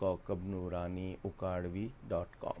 kaukabnoorani.com।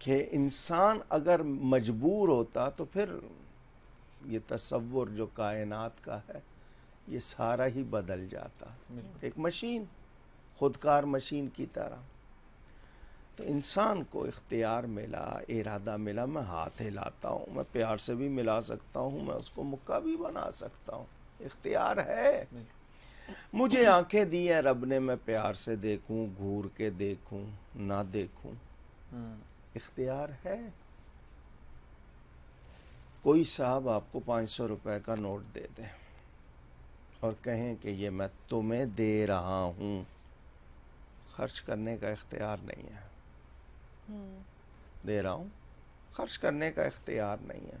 کہ انسان اگر مجبور ہوتا تو پھر یہ تصور جو کائنات کا ہے یہ سارا ہی بدل جاتا. ایک مشین، خودکار مشین کی طرح. تو انسان کو اختیار ملا، ارادہ ملا. میں ہاتھ ہلاتا ہوں، میں پیار سے بھی ملا سکتا ہوں، میں اس کو مکہ بھی بنا سکتا ہوں. اختیار ہے. مجھے آنکھیں دی ہیں رب نے، میں پیار سے دیکھوں، گھور کے دیکھوں، نہ دیکھوں. اختیار ہے. کوئی صاحب آپ کو 500 روپے کا نوٹ دے دیں اور کہیں کہ یہ میں تمہیں دے رہا ہوں، خرچ کرنے کا اختیار نہیں ہے. دے رہا ہوں، خرچ کرنے کا اختیار نہیں ہے.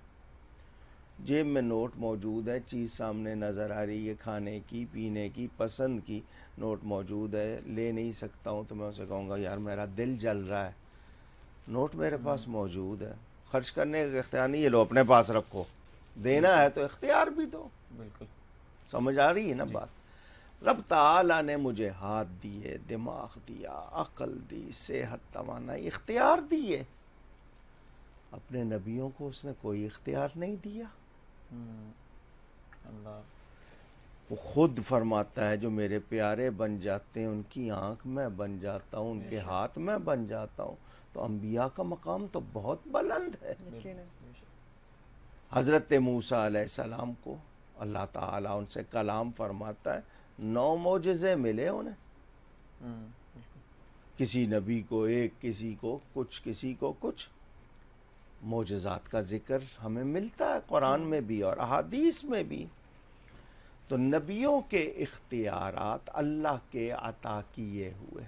جیب میں نوٹ موجود ہے، چیز سامنے نظر آ رہی ہے، کھانے کی، پینے کی، پسند کی، نوٹ موجود ہے، لے نہیں سکتا ہوں تو میں اسے کہوں گا یار میرا دل جل رہا ہے، نوٹ میرے پاس موجود ہے. خرچ کرنے کا اختیار نہیں، یہ لو اپنے پاس رکھو. دینا ہے تو اختیار بھی دو. بالکل سمجھ آ رہی ہے نا بات. رب تعالیٰ نے مجھے ہاتھ دیے، دماغ دیا، عقل دی، صحت، توانائی، اختیار دیے. اپنے نبیوں کو اس نے کوئی اختیار نہیں دیا. اللہ وہ خود فرماتا ہے جو میرے پیارے بن جاتے ہیں ان کی آنکھ میں بن جاتا ہوں، ان کے ہاتھ میں بن جاتا ہوں. تو انبیاء کا مقام تو بہت بلند ہے. حضرت موسیٰ علیہ السلام کو اللہ تعالیٰ ان سے کلام فرماتا ہے، 9 معجزے ملے انہیں. کسی نبی کو ایک، کسی کو کچھ، کسی کو کچھ. معجزات کا ذکر ہمیں ملتا ہے قرآن میں بھی اور احادیث میں بھی. تو نبیوں کے اختیارات اللہ کے عطا کیے ہوئے.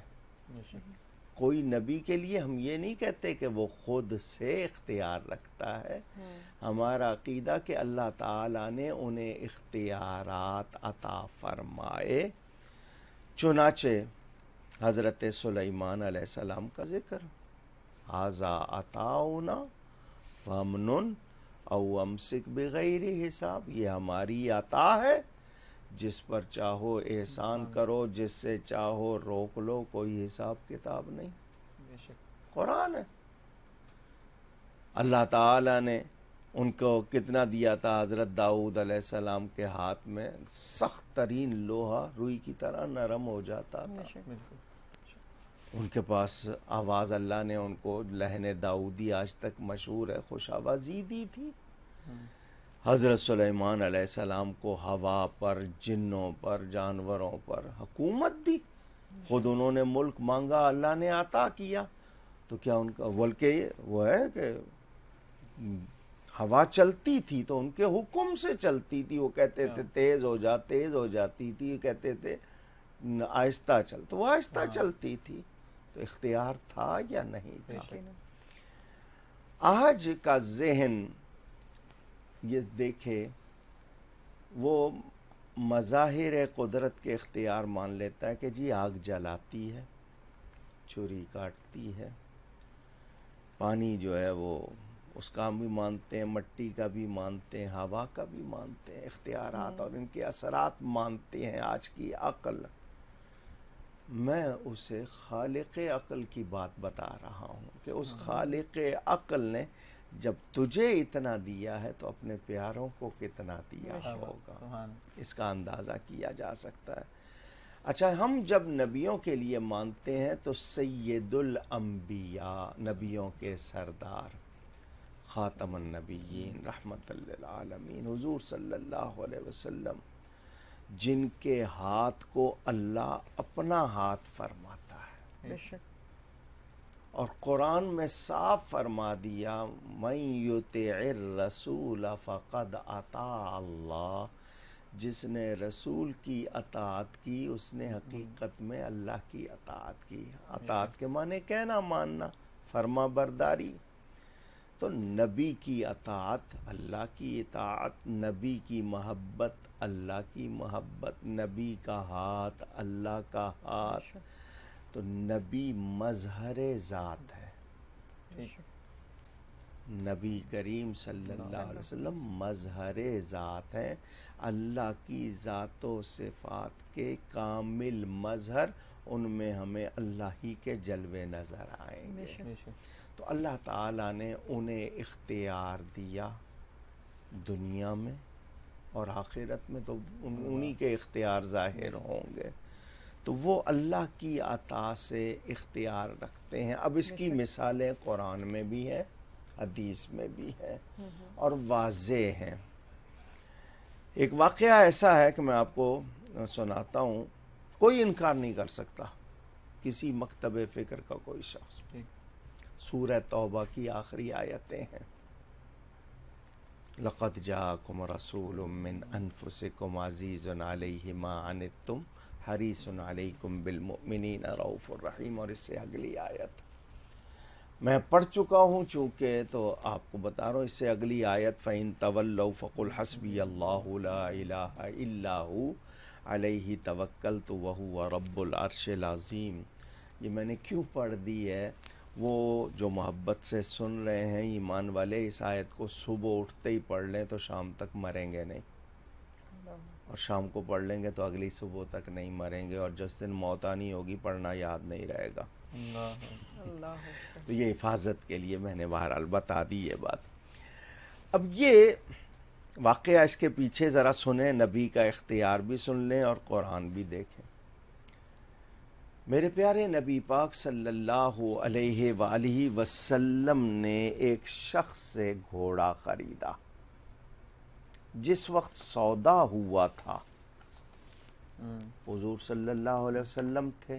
کوئی نبی کے لیے ہم یہ نہیں کہتے کہ وہ خود سے اختیار رکھتا ہے. ہمارا عقیدہ کہ اللہ تعالیٰ نے انہیں اختیارات عطا فرمائے. چنانچہ حضرت سلیمان علیہ السلام کا ذکر، ھذا عطاؤنا فامنن او امسک بغیر حساب. یہ ہماری عطا ہے، جس پر چاہو احسان کرو، جس سے چاہو روک لو، کوئی حساب کتاب نہیں. قرآن ہے. اللہ تعالیٰ نے ان کو کتنا دیا تھا. حضرت داؤد علیہ السلام کے ہاتھ میں سخت ترین لوہا روئی کی طرح نرم ہو جاتا تھا. ان کے پاس آواز، اللہ نے ان کو لہن داؤدی آج تک مشہور ہے، خوش آوازی دی تھی. حضرت سلیمان علیہ السلام کو ہوا پر، جنوں پر، جانوروں پر حکومت دی. خود انہوں نے ملک مانگا، اللہ نے عطا کیا. تو کیا ان کا بلکہ وہ ہے کہ ہوا چلتی تھی تو ان کے حکم سے چلتی تھی. وہ کہتے تھے تیز ہو جا، تیز ہو جاتی تھی. کہتے تھے آہستہ چل، تو وہ آہستہ چلتی تھی. تو اختیار تھا یا نہیں تھا؟ آج کا ذہن یہ دیکھے، وہ مظاہر قدرت کے اختیار مان لیتا ہے کہ جی آگ جلاتی ہے، چھری کاٹتی ہے، پانی جو ہے وہ اس کا بھی مانتے ہیں، مٹی کا بھی مانتے ہیں، ہوا کا بھی مانتے ہیں. اختیارات اور ان کے اثرات مانتے ہیں آج کی عقل. میں اسے خالق عقل کی بات بتا رہا ہوں کہ اس خالق عقل نے جب تجھے اتنا دیا ہے تو اپنے پیاروں کو کتنا دیا ہوگا. اس کا اندازہ کیا جا سکتا ہے. اچھا، ہم جب نبیوں کے لیے مانتے ہیں تو سید الانبیاء، نبیوں کے سردار، خاتم النبیین، رحمت للعالمین، حضور صلی اللہ علیہ وسلم، جن کے ہاتھ کو اللہ اپنا ہاتھ فرماتا ہے. اور قرآن میں صاف فرما دیا، من یطع الرسول فقد اطاع اللہ. جس نے رسول کی اطاعت کی اس نے حقیقت میں اللہ کی اطاعت کی. اطاعت کے معنی کہنا، ماننا، فرما برداری. تو نبی کی اطاعت اللہ کی اطاعت، نبی کی محبت اللہ کی محبت، نبی کا ہاتھ اللہ کا ہاتھ. تو نبی مظہر ذات ہے. نبی کریم صلی اللہ علیہ وسلم مظہر ذات ہیں، اللہ کی ذات و صفات کے کامل مظہر. ان میں ہمیں اللہ ہی کے جلوے نظر آئیں گے. تو تو اللہ تعالیٰ نے انہیں اختیار دیا دنیا میں، اور آخرت میں تو انہی کے اختیار ظاہر ہوں گے. تو وہ اللہ کی عطا سے اختیار رکھتے ہیں. اب اس کی مثالیں قرآن میں بھی ہیں، حدیث میں بھی ہیں، اور واضح ہیں. ایک واقعہ ایسا ہے کہ میں آپ کو سناتا ہوں، کوئی انکار نہیں کر سکتا، کسی مکتب فکر کا کوئی شخص. سورہ توبہ کی آخری آیتیں ہیں. لقد جاءکم رسول من انفسکم عزیز علیہ ما عنتم حریص علیکم بالمؤمنین رؤوف الرحیم. اور اس سے اگلی آیت میں پڑھ چکا ہوں چونکہ، تو آپ کو بتا رہا ہوں. اس سے اگلی آیت فَإِن تَوَلَّوْا فَقُلْ حَسْبِيَ اللَّهُ لَا إِلَٰهَ إِلَّا هُوَ عَلَيْهِ تَوَكَّلْتُ وَهُوَ رَبُّ الْعَرْشِ الْعَظِيمِ. یہ میں نے کیوں پڑھ دی ہے؟ وہ جو محبت سے سن رہے ہیں ایمان والے، اس آیت کو صبح اٹھتے ہی پڑھ لیں تو شام تک مریں گے نہیں، اور شام کو پڑھ لیں گے تو اگلی صبح تک نہیں مریں گے، اور جس دن موت آنی ہوگی پڑھنا یاد نہیں رہے گا. تو یہ حفاظت کے لیے میں نے بہرحال بتا دی یہ بات. اب یہ واقعہ اس کے پیچھے ذرا سنیں، نبی کا اختیار بھی سن لیں اور قرآن بھی دیکھیں. میرے پیارے نبی پاک صلی اللہ علیہ وآلہ وسلم نے ایک شخص سے گھوڑا خریدا. جس وقت سودا ہوا تھا حضور صلی اللہ علیہ وسلم تھے،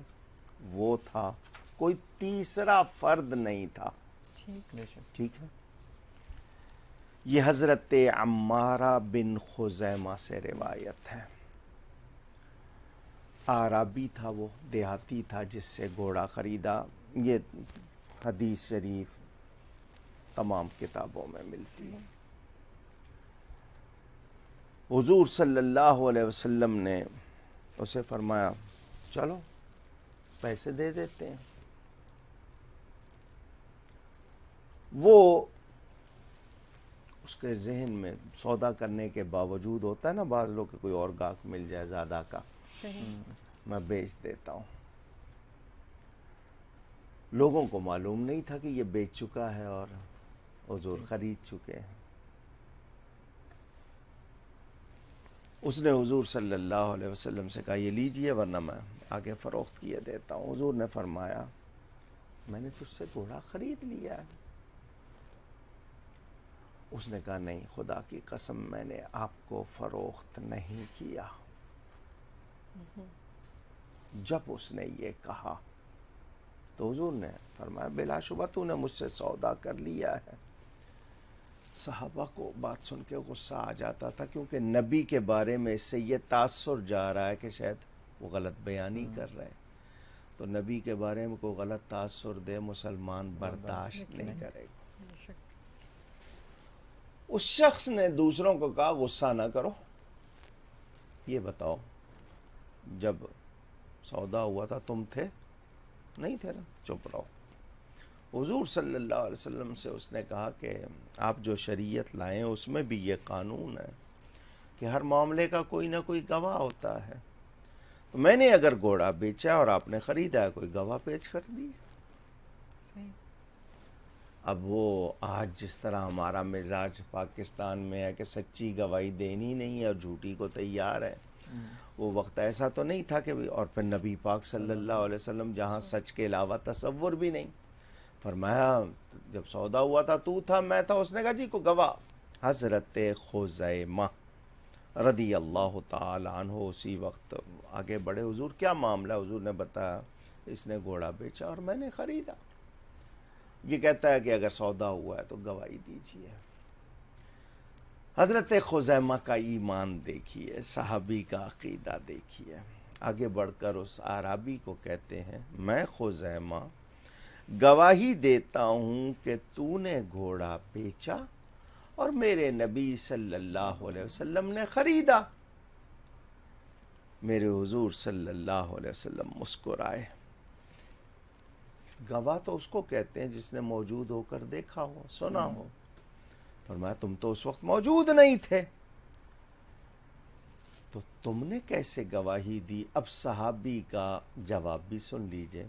وہ تھا، کوئی تیسرا فرد نہیں تھا. ٹھیک ہے. یہ حضرت عمارہ بن خزیمہ سے روایت ہے. اعرابی تھا، وہ دیہاتی تھا جس سے گھوڑا خریدا. یہ حدیث شریف تمام کتابوں میں ملتی ہے. حضور صلی اللہ علیہ وسلم نے اسے فرمایا چلو پیسے دے دیتے ہیں. وہ اس کے ذہن میں سودا کرنے کے باوجود ہوتا ہے نا بعض لوگ کہ کوئی اور گاہک مل جائے زیادہ کا، میں بیچ دیتا ہوں. لوگوں کو معلوم نہیں تھا کہ یہ بیچ چکا ہے اور حضور خرید چکے ہیں. اس نے حضور صلی اللہ علیہ وسلم سے کہا یہ لیجئے ورنہ میں آگے فروخت کیے دیتا ہوں. حضور نے فرمایا میں نے تجھ سے گھوڑا خرید لیا ہے. اس نے کہا نہیں، خدا کی قسم میں نے آپ کو فروخت نہیں کیا. جب اس نے یہ کہا تو حضور نے فرمایا بلا شبہ تو نے مجھ سے سودا کر لیا ہے. صحابہ کو بات سن کے غصہ آ جاتا تھا، کیونکہ نبی کے بارے میں اس سے یہ تاثر جا رہا ہے کہ شاید وہ غلط بیانی کر رہے ہیں. تو نبی کے بارے میں کوئی غلط تاثر دے مسلمان برداشت نہیں کرے گا. اس شخص نے دوسروں کو کہا غصہ نہ کرو، یہ بتاؤ جب سودا ہوا تھا تم تھے؟ نہیں تھے نا، چپ رہو. حضور صلی اللہ علیہ وسلم سے اس نے کہا کہ آپ جو شریعت لائیں اس میں بھی یہ قانون ہے کہ ہر معاملے کا کوئی نہ کوئی گواہ ہوتا ہے. تو میں نے اگر گھوڑا بیچا اور آپ نے خریدا ہے، کوئی گواہ پیش کر دی. اب وہ آج جس طرح ہمارا مزاج پاکستان میں ہے کہ سچی گواہی دینی نہیں ہے اور جھوٹی کو تیار ہے، وہ وقت ایسا تو نہیں تھا کہ اور پھر نبی پاک صلی اللہ علیہ وسلم جہاں سچ کے علاوہ تصور بھی نہیں. فرمایا جب سودا ہوا تھا تو تھا، میں تھا. اس نے کہا جی کو گواہ. حضرت خزیمہ رضی اللہ تعالی عنہ اسی وقت آگے بڑھے. حضور کیا معاملہ؟ حضور نے بتایا اس نے گھوڑا بیچا اور میں نے خریدا. یہ کہتا ہے کہ اگر سودا ہوا ہے تو گواہی دیجیے. حضرت خزیمہ کا ایمان دیکھیے، صحابی کا عقیدہ دیکھیے. آگے بڑھ کر اس اعرابی کو کہتے ہیں میں خزیمہ گواہی دیتا ہوں کہ تو نے گھوڑا بیچا اور میرے نبی صلی اللہ علیہ وسلم نے خریدا. میرے حضور صلی اللہ علیہ وسلم مسکرائے. گواہ تو اس کو کہتے ہیں جس نے موجود ہو کر دیکھا ہو، سنا ہو. فرمایا تم تو اس وقت موجود نہیں تھے، تو تم نے کیسے گواہی دی؟ اب صحابی کا جواب بھی سن لیجئے.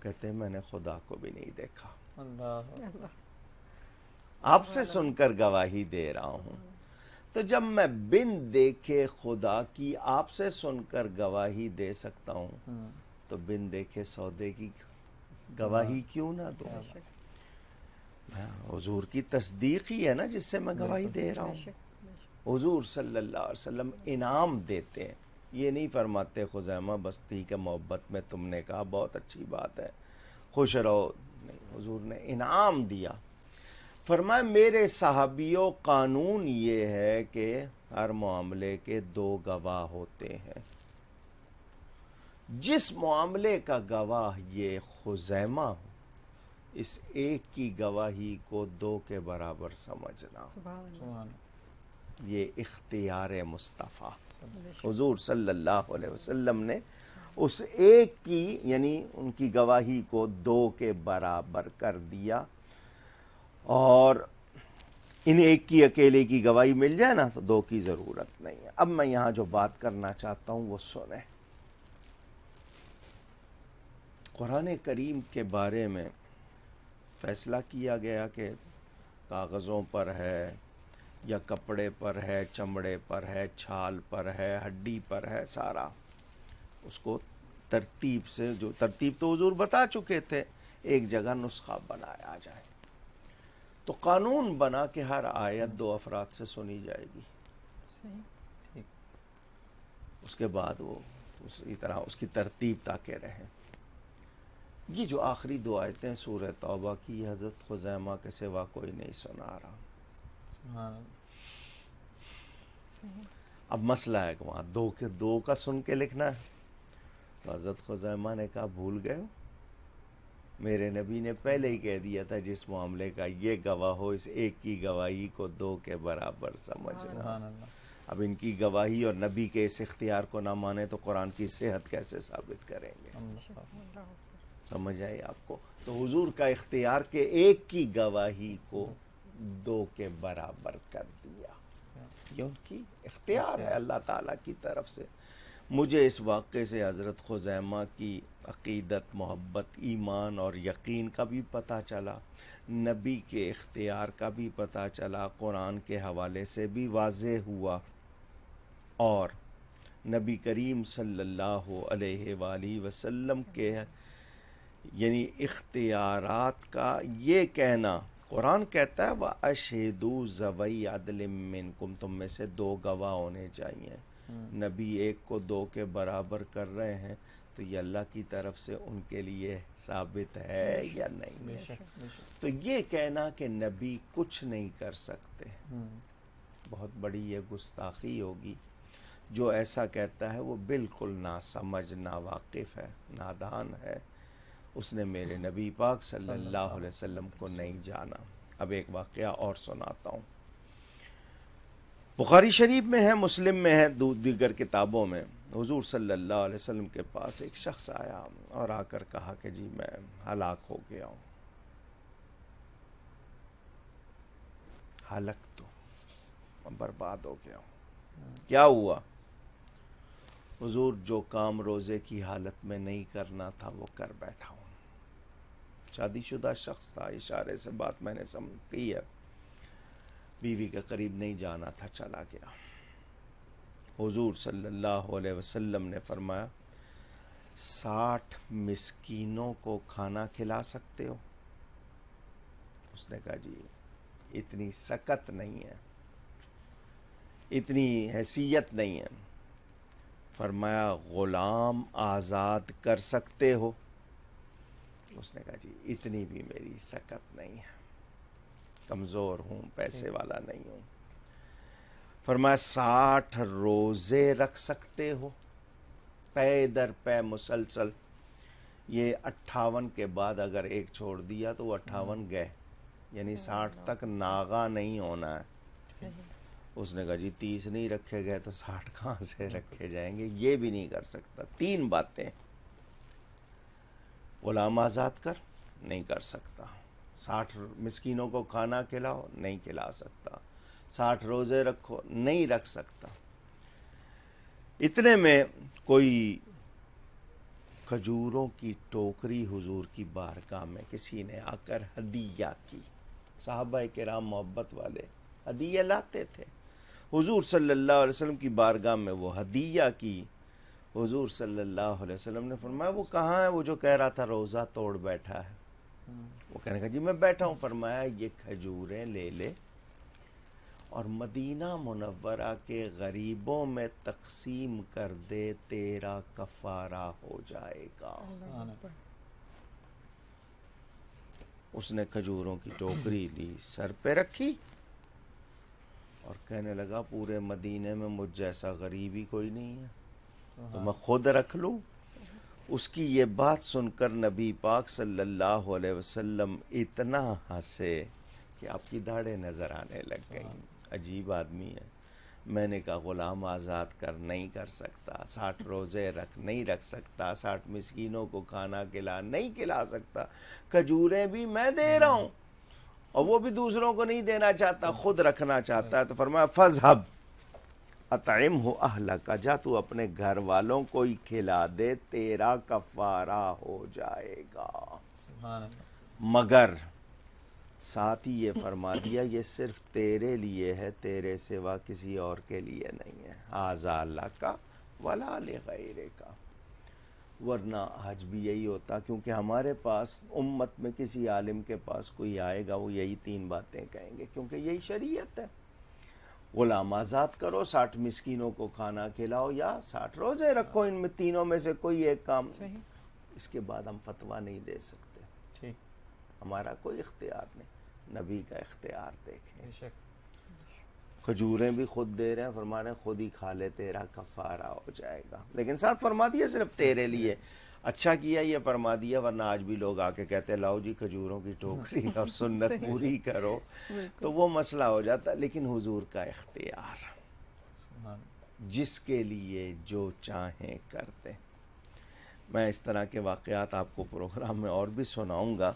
کہتے ہیں میں نے خدا کو بھی نہیں دیکھا. اللہ آپ سے سن کر گواہی دے رہا ہوں. تو جب میں بن دیکھے خدا کی آپ سے سن کر گواہی دے سکتا ہوں تو بن دیکھے سودے کی گواہی کیوں نہ دوں؟ حضور کی تصدیق ہی ہے نا جس سے میں گواہی دے رہا ہوں. حضور صلی اللہ علیہ وسلم انعام دیتے ہیں. یہ نہیں فرماتے خزیمہ بس ٹھیک ہے محبت میں تم نے کہا بہت اچھی بات ہے خوش رہو. نہیں، حضور نے انعام دیا. فرمایا میرے صحابیوں قانون یہ ہے کہ ہر معاملے کے 2 گواہ ہوتے ہیں. جس معاملے کا گواہ یہ خزیمہ ہو اس ایک کی گواہی کو 2 کے برابر سمجھنا. یہ اختیار مصطفیٰ حضور صلی اللہ علیہ وسلم نے اس ایک کی یعنی ان کی گواہی کو 2 کے برابر کر دیا. اور ان ایک کی اکیلے کی گواہی مل جائے نا تو 2 کی ضرورت نہیں ہے. اب میں یہاں جو بات کرنا چاہتا ہوں وہ سنیں. قرآن کریم کے بارے میں فیصلہ کیا گیا کہ کاغذوں پر ہے یا کپڑے پر ہے، چمڑے پر ہے، چھال پر ہے، ہڈی پر ہے، سارا اس کو ترتیب سے، جو ترتیب تو حضور بتا چکے تھے، ایک جگہ نسخہ بنایا جائے. تو قانون بنا کہ ہر آیت 2 افراد سے سنی جائے گی. اس کے بعد وہ اسی طرح اس کی ترتیب تاکہ رہے. یہ جو آخری 2 آیتیں سورہ توبہ کی حضرت خزیمہ کے سوا کوئی نہیں سنا رہا. اب مسئلہ ہے کہ وہاں 2 کا سن کے لکھنا ہے. تو حضرت خزیمہ نے کہا بھول گئے ہو، میرے نبی نے پہلے ہی کہہ دیا تھا جس معاملے کا یہ گواہ ہو اس ایک کی گواہی کو 2 کے برابر سمجھنا. اب ان کی گواہی اور نبی کے اس اختیار کو نہ مانے تو قرآن کی صحت کیسے ثابت کریں گے؟ سمجھ آئی آپ کو؟ تو حضور کا اختیار کہ ایک کی گواہی کو 2 کے برابر کر دیا. یہ ان کی اختیار ہے اللہ تعالیٰ کی طرف سے. مجھے اس واقعے سے حضرت خزیمہ کی عقیدت، محبت، ایمان اور یقین کا بھی پتہ چلا، نبی کے اختیار کا بھی پتہ چلا، قرآن کے حوالے سے بھی واضح ہوا. اور نبی کریم صلی اللہ علیہ وآلہ وسلم کے یعنی اختیارات کا یہ کہنا، قرآن کہتا ہے وَأَشْهِدُوا ذَوَيْ عَدْلٍ مِّنْكُمْ، تم میں سے 2 گواہ ہونے چاہیے. نبی ایک کو 2 کے برابر کر رہے ہیں تو یہ اللہ کی طرف سے ان کے لیے ثابت ہے یا نہیں؟ تو یہ کہنا کہ نبی کچھ نہیں کر سکتے بہت بڑی یہ گستاخی ہوگی. جو ایسا کہتا ہے وہ بالکل ناسمجھ، ناواقف ہے، نادان ہے. اس نے میرے نبی پاک صلی اللہ علیہ وسلم کو نہیں جانا. اب ایک واقعہ اور سناتا ہوں. بخاری شریف میں ہے، مسلم میں ہے، دیگر کتابوں میں. حضور صلی اللہ علیہ وسلم کے پاس ایک شخص آیا اور آ کر کہا کہ جی میں ہلاک ہو گیا ہوں. ہلاک تو برباد ہو گیا ہوں. کیا ہوا؟ حضور جو کام روزے کی حالت میں نہیں کرنا تھا وہ کر بیٹھا ہوں. شادی شدہ شخص تھا، اشارے سے بات میں نے سمجھ کی ہے. بیوی کے قریب نہیں جانا تھا، چلا گیا. حضور صلی اللہ علیہ وسلم نے فرمایا 60 مسکینوں کو کھانا کھلا سکتے ہو؟ اس نے کہا جی اتنی سکت نہیں ہے، اتنی حیثیت نہیں ہے. فرمایا غلام آزاد کر سکتے ہو؟ اس نے کہا جی اتنی بھی میری سکت نہیں ہے، کمزور ہوں، پیسے والا نہیں ہوں. فرمایا 60 روزے رکھ سکتے ہو پے در پے مسلسل؟ یہ 58 کے بعد اگر ایک چھوڑ دیا تو وہ 58 گئے، یعنی 60 تک ناغا نہیں ہونا ہے. اس نے کہا جی 30 نہیں رکھے گئے تو 60 کہاں سے رکھے جائیں گے؟ یہ بھی نہیں کر سکتا. 3 باتیں. غلام آزاد کر، نہیں کر سکتا. 60 مسکینوں کو کھانا کھلاؤ، نہیں کھلا سکتا. 60 روزے رکھو، نہیں رکھ سکتا. اتنے میں کوئی کھجوروں کی ٹوکری حضور کی بارگاہ میں کسی نے آ کر ہدیہ کی. صحابہ کرام محبت والے ہدیہ لاتے تھے. حضور صلی اللہ علیہ وسلم کی بارگاہ میں وہ ہدیہ کی. حضور صلی اللہ علیہ وسلم نے فرمایا وہ کہاں ہے وہ جو کہہ رہا تھا روزہ توڑ بیٹھا ہے؟ وہ کہنے کا جی میں بیٹھا ہوں. فرمایا یہ کھجوریں لے لے اور مدینہ منورہ کے غریبوں میں تقسیم کر دے، تیرا کفارہ ہو جائے گا. اس نے کھجوروں کی ٹوکری لی، سر پہ رکھی اور کہنے لگا پورے مدینے میں مجھ جیسا غریب ہی کوئی نہیں ہے تو میں خود رکھ لوں. اس کی یہ بات سن کر نبی پاک صلی اللہ علیہ وسلم اتنا ہنسے کہ آپ کی داڑھیں نظر آنے لگ گئیں. عجیب آدمی ہے. میں نے کہا غلام آزاد کر نہیں کر سکتا، 60 روزے نہیں رکھ سکتا، 60 مسکینوں کو کھانا نہیں کھلا سکتا، کھجوریں بھی میں دے رہا ہوں اور وہ بھی دوسروں کو نہیں دینا چاہتا، خود رکھنا چاہتا ہے. تو فرمایا فذهب اطعمہ اہلک، جا تو اپنے گھر والوں کو ہی کھلا دے، تیرا کفارہ ہو جائے گا. مگر ساتھ ہی یہ فرما دیا یہ صرف تیرے لیے ہے، تیرے سوا کسی اور کے لیے نہیں ہے. ھذا لک ولا لغیرک. ورنہ آج بھی یہی ہوتا، کیونکہ ہمارے پاس امت میں کسی عالم کے پاس کوئی آئے گا وہ یہی 3 باتیں کہیں گے، کیونکہ یہی شریعت ہے. غلام آزاد کرو، 60 مسکینوں کو کھانا کھلاؤ یا 60 روزے رکھو. ان میں تینوں میں سے کوئی ایک کام. اس کے بعد ہم فتویٰ نہیں دے سکتے، ہمارا کوئی اختیار نہیں. نبی کا اختیار دیکھیں. کھجوریں بھی خود دے رہے ہیں، فرما رہے ہیں خود ہی کھا لے، تیرا کفارہ ہو جائے گا. لیکن ساتھ فرما دیا صرف تیرے لیے. اچھا کیا یہ فرما دیا، ورنہ آج بھی لوگ آ کے کہتے ہیں لاؤ جی کھجوروں کی ٹوکری اور سنت پوری کرو، تو وہ مسئلہ ہو جاتا. لیکن حضور کا اختیار، جس کے لیے جو چاہیں کرتے. میں اس طرح کے واقعات آپ کو پروگرام میں اور بھی سناؤں گا.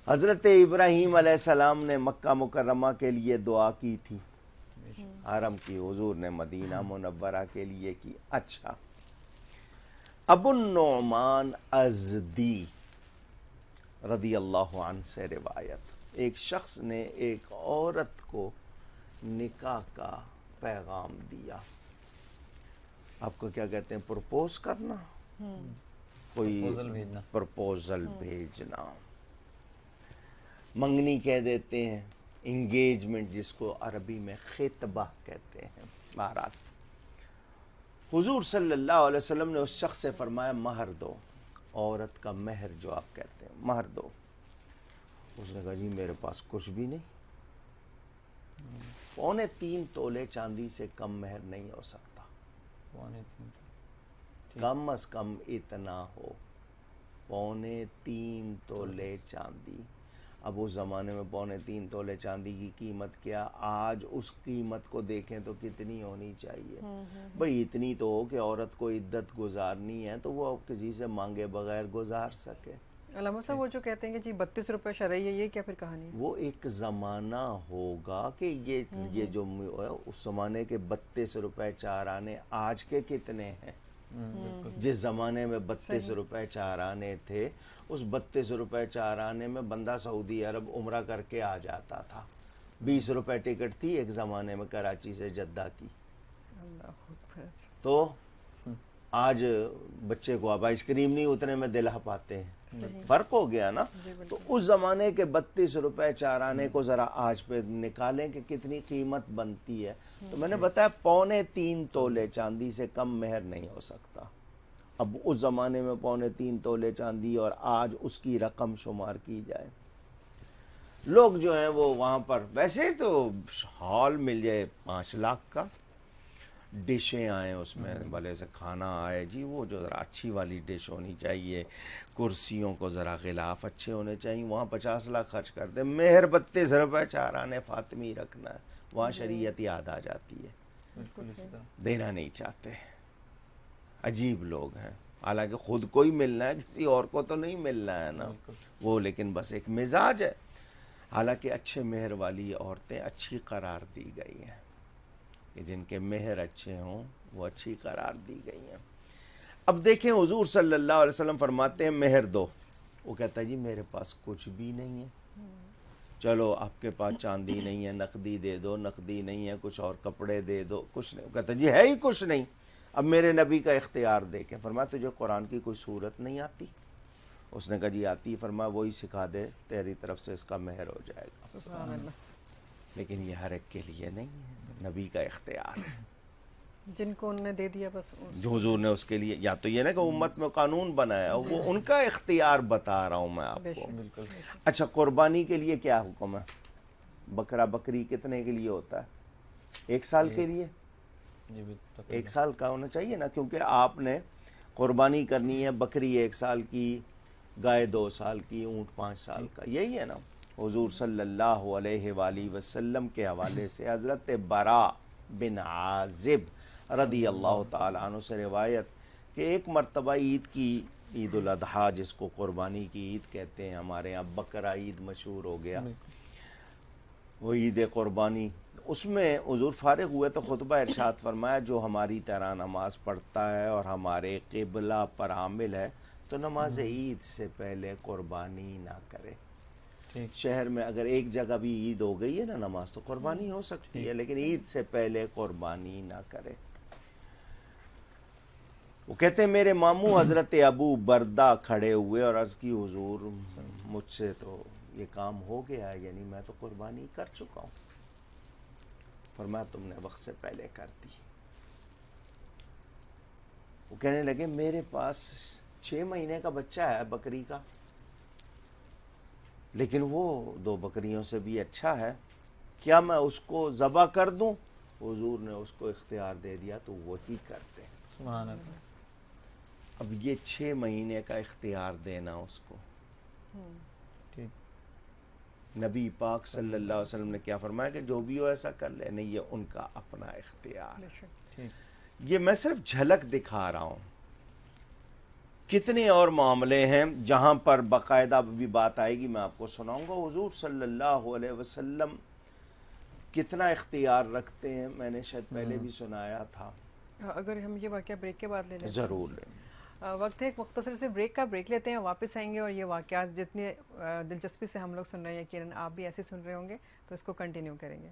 حضرت ابراہیم علیہ السلام نے مکہ مکرمہ کے لیے دعا کی تھی، حرم کی. حضور نے مدینہ منورہ کے لیے کی. اچھا، ابو النعمان ازدی رضی اللہ عنہ سے روایت، ایک شخص نے ایک عورت کو نکاح کا پیغام دیا. آپ کو کیا کہتے ہیں، پرپوز کرنا، کوئی پرپوزل بھیجنا، منگنی کہہ دیتے ہیں، انگیجمنٹ جس کو عربی میں خطبہ کہتے ہیں. بہرحال حضور صلی اللہ علیہ وسلم نے اس شخص سے فرمایا مہر دو، عورت کا مہر جو آپ کہتے ہیں مہر دو. اس نے کہا جی میرے پاس کچھ بھی نہیں. 3.25 تولے چاندی سے کم مہر نہیں ہو سکتا، کم از کم اتنا ہو، 3.25 تولے چاندی. اب اس زمانے میں 3.25 تولے چاندی کی قیمت کیا، آج اس قیمت کو دیکھیں تو کتنی ہونی چاہیے. بھئی اتنی تو ہو کہ عورت کو عدت گزارنی ہے تو وہ کسی سے مانگے بغیر گزار سکے. علامہ صاحب وہ جو کہتے ہیں کہ جی 32 روپے شرعی ہے، یہ کیا پھر کہانی ہے؟ وہ ایک زمانہ ہوگا کہ یہ جو اس زمانے کے 32 روپے 4 آنے آج کے کتنے ہیں. جس زمانے میں 32 روپے 4 آنے تھے، اس 32 روپے 4 آنے میں بندہ سعودی عرب عمرہ کر کے آ جاتا تھا. 20 روپے ٹکٹ تھی ایک زمانے میں کراچی سے جدہ کی. تو آج بچے کو اب آئس کریم نہیں اتنے میں دلا پاتے ہیں. فرق ہو گیا نا. تو اس زمانے کے 32 روپے 4 آنے کو ذرا آج پہ نکالیں کہ کتنی قیمت بنتی ہے. تو میں نے بتایا 3.25 تولے چاندی سے کم مہر نہیں ہو سکتا. اب اس زمانے میں 3.25 تولے چاندی اور آج اس کی رقم شمار کی جائے. لوگ جو ہیں وہ وہاں پر ویسے تو ہال مل جائے 5 لاکھ کا، ڈشیں آئیں اس میں بھلے سے کھانا آئے جی، وہ جو ذرا اچھی والی ڈش ہونی چاہیے، کرسیوں کو ذرا غلاف اچھے ہونے چاہیے، وہاں 50 لاکھ خرچ کر دیں. مہر 32 روپے 4 آنے فاطمی رکھنا ہے، وہاں شریعت یاد آ جاتی ہے، دینا نہیں چاہتے. عجیب لوگ ہیں، حالانکہ خود کو ہی ملنا ہے، کسی اور کو تو نہیں ملنا ہے نا وہ، لیکن بس ایک مزاج ہے. حالانکہ اچھے مہر والی عورتیں اچھی قرار دی گئی ہیں، کہ جن کے مہر اچھے ہوں وہ اچھی قرار دی گئی ہیں. اب دیکھیں حضور صلی اللہ علیہ وسلم فرماتے ہیں مہر دو، وہ کہتا ہے جی میرے پاس کچھ بھی نہیں ہے. چلو آپ کے پاس چاندی نہیں ہے، نقدی دے دو. نقدی نہیں ہے، کچھ اور کپڑے دے دو. کچھ نہیں. وہ کہتا ہے جی ہے ہی کچھ نہیں. اب میرے نبی کا اختیار دیکھیں. فرمایا تجھے قرآن کی کوئی صورت نہیں آتی؟ اس نے کہا جی آتی. فرمایا وہی سکھا دے، تیری طرف سے اس کا مہر ہو جائے گا. سبحان اللہ. لیکن یہ ہر ایک کے لیے نہیں ہے، نبی کا اختیار ہے. جن کو انہوں نے دے دیا بس جو حضور نے اس کے لیے، یا تو یہ نا کہ امت میں قانون بنایا، وہ ان کا اختیار بتا رہا ہوں میں آپ کو. اچھا قربانی کے لیے کیا حکم ہے؟ بکرا بکری کتنے کے لیے ہوتا ہے؟ 1 سال کے لیے. 1 سال کا ہونا چاہیے نا، کیونکہ آپ نے قربانی کرنی ہے. بکری 1 سال کی، گائے 2 سال کی، اونٹ 5 سال کا. یہی ہے نا. حضور صلی اللہ علیہ وآلہ وسلم کے حوالے سے حضرت برا بن عازب رضی اللہ تعالیٰ عنہ سے روایت کہ ایک مرتبہ عید کی، عید الاضحیٰ جس کو قربانی کی عید کہتے ہیں، ہمارے یہاں بقرہ عید مشہور ہو گیا، وہ عید قربانی. اس میں حضور فارغ ہوئے تو خطبہ ارشاد فرمایا جو ہماری طرح نماز پڑھتا ہے اور ہمارے قبلہ پر عامل ہے تو نماز عید سے پہلے قربانی نہ کرے. شہر میں اگر ایک جگہ بھی عید ہو گئی ہے نا نماز تو قربانی ہو سکتی ہے، لیکن عید سے پہلے قربانی نہ کرے. وہ کہتے ہیں میرے ماموں حضرت ابو بردہ کھڑے ہوئے اور عرض کی حضور مجھ سے تو یہ کام ہو گیا، یعنی میں تو قربانی کر چکا ہوں. فرمایا تم نے وقت سے پہلے کر دی. وہ کہنے لگے میرے پاس 6 مہینے کا بچہ ہے بکری کا، لیکن وہ 2 بکریوں سے بھی اچھا ہے، کیا میں اس کو ذبح کر دوں؟ حضور نے اس کو اختیار دے دیا تو وہی کرتے ہیں. سبحان اللہ. اب یہ 6 مہینے کا اختیار دینا اس کو. نبی پاک صلی اللہ علیہ وسلم نے کیا فرمایا کہ جو بھی ہو ایسا کر لے. نہیں، یہ ان کا اپنا اختیار. یہ میں صرف جھلک دکھا رہا ہوں. کتنے اور معاملے ہیں جہاں پر باقاعدہ بھی بات آئے گی، میں آپ کو سناؤں گا. حضور صلی اللہ علیہ وسلم کتنا اختیار رکھتے ہیں، میں نے شاید پہلے بھی سنایا تھا. اگر ہم یہ واقعہ بریک کے بعد لے لیں ضرور لیں. وقت ہے ایک مختصر سے بریک لیتے ہیں، واپس آئیں گے اور یہ واقعات جتنے دلچسپی سے ہم لوگ سن رہے ہیں یقیناً آپ بھی ایسے سن رہے ہوں گے تو اس کو کنٹینیو کریں گے.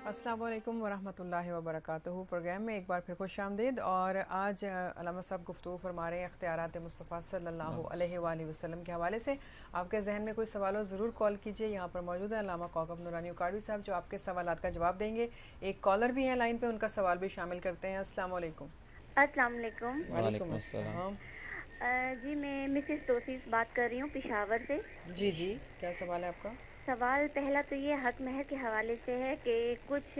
السلام علیکم ورحمۃ اللہ وبرکاتہ. پروگرام میں ایک بار پھر خوش آمدید. اور آج علامہ صاحب گفتگو فرما رہے ہیں اختیارات مصطفیٰ صلی اللہ علیہ وآلہ وسلم کے حوالے سے. آپ کے ذہن میں کوئی سوال ہو ضرور کال کیجئے. یہاں پر موجود ہیں علامہ کوکب نورانی اکاڑوی صاحب جو آپ کے سوالات کا جواب دیں گے. ایک کالر بھی ہیں لائن پہ، ان کا سوال بھی شامل کرتے ہیں. السلام علیکم. السلام علیکم. وعلیکم السلام. جی میں مسز توصیف بات کر رہی ہوں پشاور سے. جی کیا سوال ہے آپ کا؟ سوال پہلا تو یہ حق مہر کے حوالے سے ہے کہ کچھ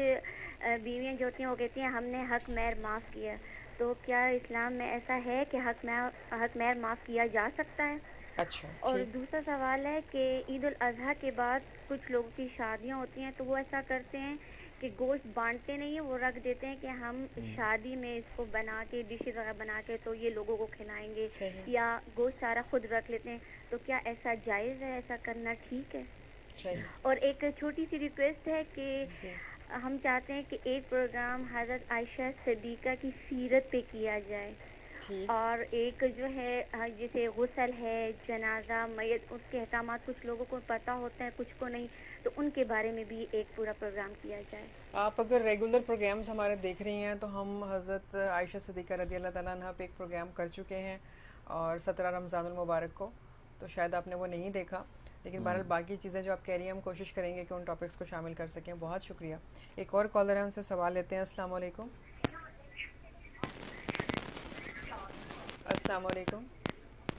بیویاں جو ہوتی ہیں وہ کہتی ہیں ہم نے حق مہر معاف کیا، تو کیا اسلام میں ایسا ہے کہ حق مہر معاف کیا جا سکتا ہے؟ اچھا. اور دوسرا سوال ہے کہ عید الاضحیٰ کے بعد کچھ لوگوں کی شادیاں ہوتی ہیں تو وہ ایسا کرتے ہیں کہ گوشت بانٹتے نہیں ہیں، وہ رکھ دیتے ہیں کہ ہم شادی میں اس کو بنا کے ڈشز وغیرہ بنا کے تو یہ لوگوں کو کھلائیں گے، یا گوشت سارا خود رکھ لیتے ہیں. تو کیا ایسا جائز ہے؟ ایسا کرنا ٹھیک ہے؟ اور ایک چھوٹی سی ریکویسٹ ہے کہ ہم چاہتے ہیں کہ ایک پروگرام حضرت عائشہ صدیقہ کی سیرت پہ کیا جائے، اور ایک جو ہے جیسے غسل ہے، جنازہ، میت، اس کے احکامات کچھ لوگوں کو پتہ ہوتا ہے کچھ کو نہیں، تو ان کے بارے میں بھی ایک پورا پروگرام کیا جائے. آپ اگر ریگولر پروگرامز ہمارے دیکھ رہی ہیں تو ہم حضرت عائشہ صدیقہ رضی اللہ تعالیٰ عنہ پہ ایک پروگرام کر چکے ہیں، اور 17 رمضان المبارک کو، تو شاید آپ نے وہ نہیں دیکھا، لیکن بہرحال باقی چیزیں جو آپ کہہ رہی ہیں ہم کوشش کریں گے کہ ان ٹاپکس کو شامل کر سکیں. بہت شکریہ. ایک اور کالر ہے، ان سے سوال لیتے ہیں. السلام علیکم. السلام علیکم.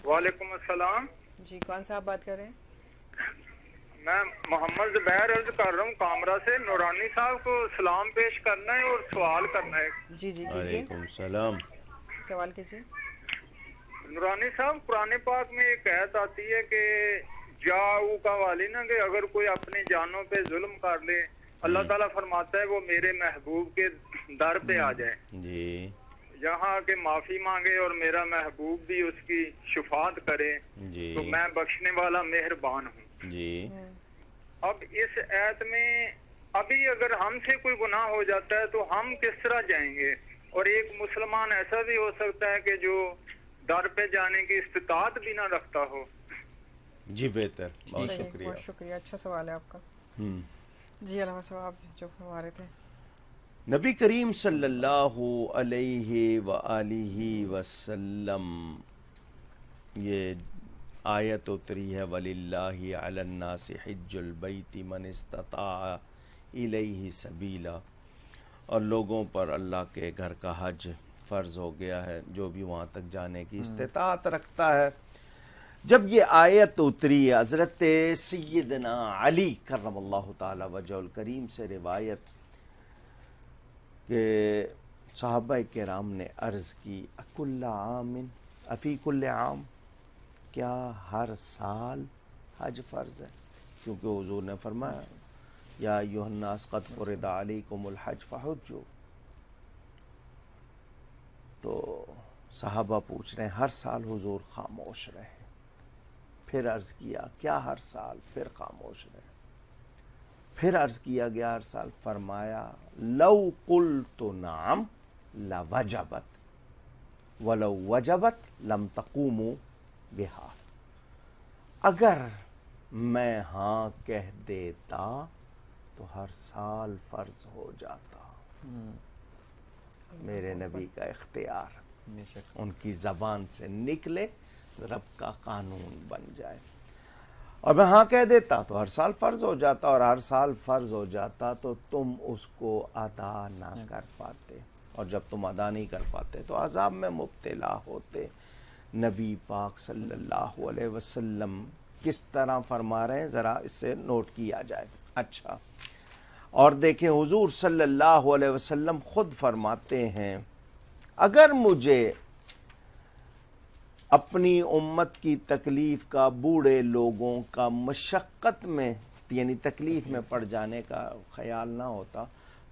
وعلیکم السلام. جی کون صاحب بات کر رہے ہیں؟ میں محمد زبیر عرض کر رہا ہوں کامرا سے. نورانی صاحب کو سلام پیش کرنا ہے اور سوال کرنا ہے. جی کیجیے. وعلیکم السلام. سوال کیجیے. نورانی صاحب قرآن پاک میں ایک آیت آتی ہے کہ جاؤ کا والی نا کہ اگر کوئی اپنی جانوں پہ ظلم کر لے، اللہ تعالیٰ فرماتا ہے وہ میرے محبوب کے در پہ آ جائے. جی یہاں کے معافی مانگے اور میرا محبوب بھی اس کی شفاعت کرے جی تو میں بخشنے والا مہربان ہوں. جی اب اس آیت میں ابھی اگر ہم سے کوئی گناہ ہو جاتا ہے تو ہم کس طرح جائیں گے؟ اور ایک مسلمان ایسا بھی ہو سکتا ہے کہ جو در پہ جانے کی استطاعت بھی نہ رکھتا ہو. جی بہتر، بہت صحیح، شکریہ. بہت شکریہ، اچھا سوال ہے آپ کا. ہم جی علامہ صاحب آپ جو فرما رہے تھے. نبی کریم صلی اللہ علیہ وآلہ وسلم یہ آیت اتری ہے وَلِلَّهِ عَلَى النَّاسِ حِجُّ الْبَيْتِ مَنِ اسْتَطَاعَ إِلَيْهِ سَبِيلًا، اور لوگوں پر اللہ کے گھر کا حج فرض ہو گیا ہے جو بھی وہاں تک جانے کی استطاعت رکھتا ہے. جب یہ آیت اتری، حضرت سیدنا علی کرم اللہ تعالی وجہ الکریم سے روایت کہ صحابہ کرام نے عرض کی اکل عام افی کل عام، کیا ہر سال حج فرض ہے؟ کیونکہ حضور نے فرمایا یا ایھا الناس قد فرض علیکم الحج فحجوا. تو صحابہ پوچھ رہے ہیں ہر سال؟ حضور خاموش رہے. پھر عرض کیا کیا ہر سال؟ پھر خاموش رہے. پھر عرض کیا گیا ہر سال. فرمایا لو قلت نعم لوجبت ولو وجبت لم تقوموا بها، اگر میں ہاں کہہ دیتا تو ہر سال فرض ہو جاتا. میرے نبی کا اختیار ان کی زبان سے نکلے رب کا قانون بن جائے. اور میں ہاں کہہ دیتا تو ہر سال فرض ہو جاتا، اور ہر سال فرض ہو جاتا تو تم اس کو ادا نہ کر پاتے، اور جب تم ادا نہیں کر پاتے تو عذاب میں مبتلا ہوتے. نبی پاک صلی اللہ علیہ وسلم کس طرح فرما رہے ہیں ذرا اس سے نوٹ کیا جائے. اچھا، اور دیکھیں حضور صلی اللہ علیہ وسلم خود فرماتے ہیں اگر مجھے اپنی امت کی تکلیف کا، بوڑھے لوگوں کا مشقت میں یعنی تکلیف میں پڑ جانے کا خیال نہ ہوتا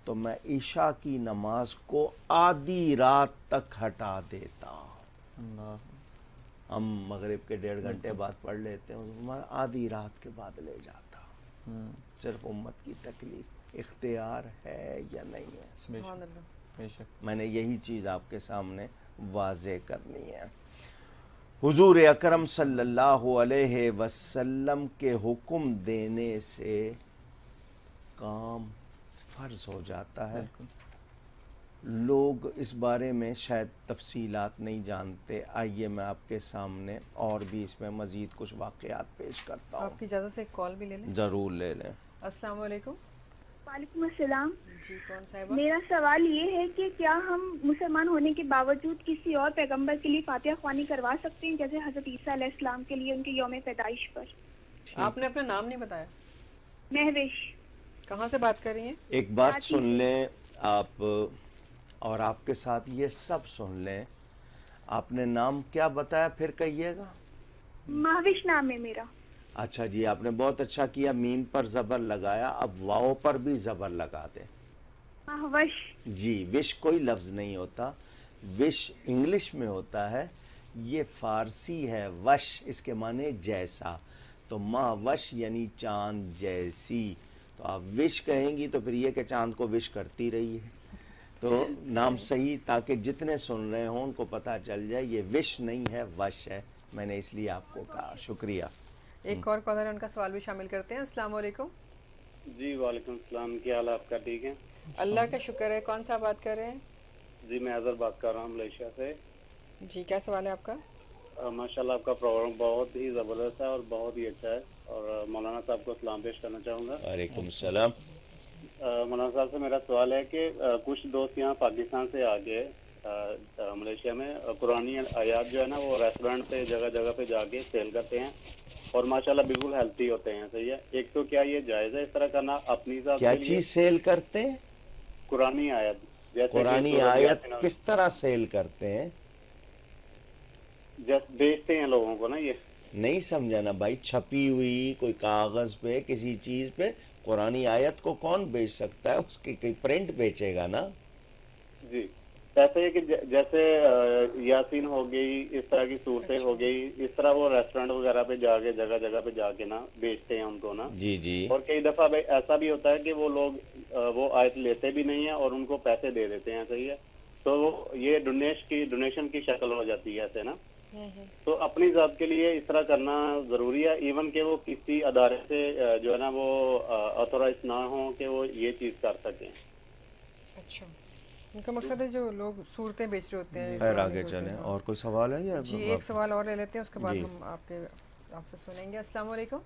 تو میں عشاء کی نماز کو آدھی رات تک ہٹا دیتا. ہم مغرب کے 1.5 گھنٹے بعد پڑھ لیتے ہیں، آدھی رات کے بعد لے جاتا. صرف امت کی تکلیف. اختیار ہے یا نہیں ہے؟ سبحان اللہ. میں نے یہی چیز آپ کے سامنے واضح کرنی ہے. حضور اکرم صلی اللہ علیہ وسلم کے حکم دینے سے کام فرض ہو جاتا ہے. لوگ اس بارے میں شاید تفصیلات نہیں جانتے. آئیے میں آپ کے سامنے اور بھی اس میں مزید کچھ واقعات پیش کرتا ہوں. آپ کی اجازت سے ایک کال بھی لے لیں؟ ضرور لے لیں. السلام علیکم. وعلیکم السلام. جی کون صاحبہ؟ میرا سوال یہ ہے کہ کیا ہم مسلمان ہونے کے باوجود کسی اور پیغمبر کے لیے فاتحہ خوانی کروا سکتے ہیں، جیسے حضرت عیسیٰ علیہ السلام کے لیے ان کے یوم پیدائش پر؟ آپ نے اپنا نام نہیں بتایا. مہوش. کہاں سے بات کر رہی ہیں؟ ایک بات سن لیں آپ، اور آپ کے ساتھ یہ سب سن لیں. آپ نے نام کیا بتایا پھر کہیے گا؟ مہوش نام ہے میرا. اچھا جی، آپ نے بہت اچھا کیا، میم پر زبر لگایا. اب واو پر بھی زبر لگا دیں. مہوش. جی، وش کوئی لفظ نہیں ہوتا، وش انگلش میں ہوتا ہے، یہ فارسی ہے وش، اس کے معنی جیسا. تو ماں وش یعنی چاند جیسی. تو آپ وش کہیں گی تو پھر یہ کہ چاند کو وش کرتی رہی ہے. تو نام صحیح، تاکہ جتنے سن رہے ہوں ان کو پتہ چل جائے یہ وش نہیں ہے وش ہے. میں نے اس لیے آپ کو کہا. شکریہ. ایک اور کالر ہے، ان کا سوال بھی شامل کرتے ہیں. السلام علیکم. جی وعلیکم السلام. کیا حال آپ کا؟ ٹھیک ہے، اللہ کا شکر ہے. کون سا بات کر رہے ہیں؟ جی میں اظہر بات کر رہا ہوں ملیشیا سے. جی کیا سوال ہے آپ کا؟ ماشاء اللہ آپ کا پروگرام بہت ہی زبردست ہے اور بہت ہی اچھا ہے، اور مولانا صاحب کو سلام پیش کرنا چاہوں گا. وعلیکم السلام. مولانا صاحب سے میرا سوال ہے کہ کچھ دوست یہاں پاکستان سے آگے ملیشیا میں قرآنی آیات جو ہے نا وہ ریسٹورینٹ پہ جگہ جگہ پہ جا کے سیل کرتے ہیں، اور ماشاءاللہ بالکل ہیلتھی ہوتے ہیں. صحیح ہے. ایک تو کیا یہ جائز ہے اس طرح کرنا اپنی ذات کیا کے لیے؟ چیز سیل کرتے ہیں؟ قرآنی آیت. جیسے قرآنی آیت کس طرح سیل کرتے ہیں؟ جیسے بیچتے ہیں لوگوں کو نا. یہ نہیں سمجھا نا بھائی. چھپی ہوئی کوئی کاغذ پہ کسی چیز پہ قرآنی آیت کو کون بیچ سکتا ہے؟ اس کی کوئی پرنٹ بیچے گا نا. جی ایسے ہے کہ جیسے یاسین ہو گئی، اس طرح کی صورتیں ہو گئی، اس طرح وہ ریسٹورینٹ وغیرہ پہ جا کے جگہ جگہ پہ جا کے نا بیچتے ہیں ان کو نا. جی جی. اور کئی دفعہ ایسا بھی ہوتا ہے کہ وہ لوگ وہ آیت لیتے بھی نہیں ہیں اور ان کو پیسے دے دیتے ہیں. صحیح ہے. تو یہ ڈونیشن کی شکل ہو جاتی ہے ایسے نا. تو اپنی ذات کے لیے اس طرح کرنا ضروری ہے، ایون کہ وہ کسی ادارے سے جو ہے نا وہ آتھورائز نہ ہوں کہ وہ یہ چیز کر سکیں. اچھا، ان کا مقصد ہے جو لوگ صورتیں بیچ رہے ہوتے ہیں. خیر آگے چلیں. اور کوئی سوال ہے یا جی ایک سوال اور لے لیتے ہیں، اس کے بعد جی. ہم آپ سے سنیں گے. السلام علیکم.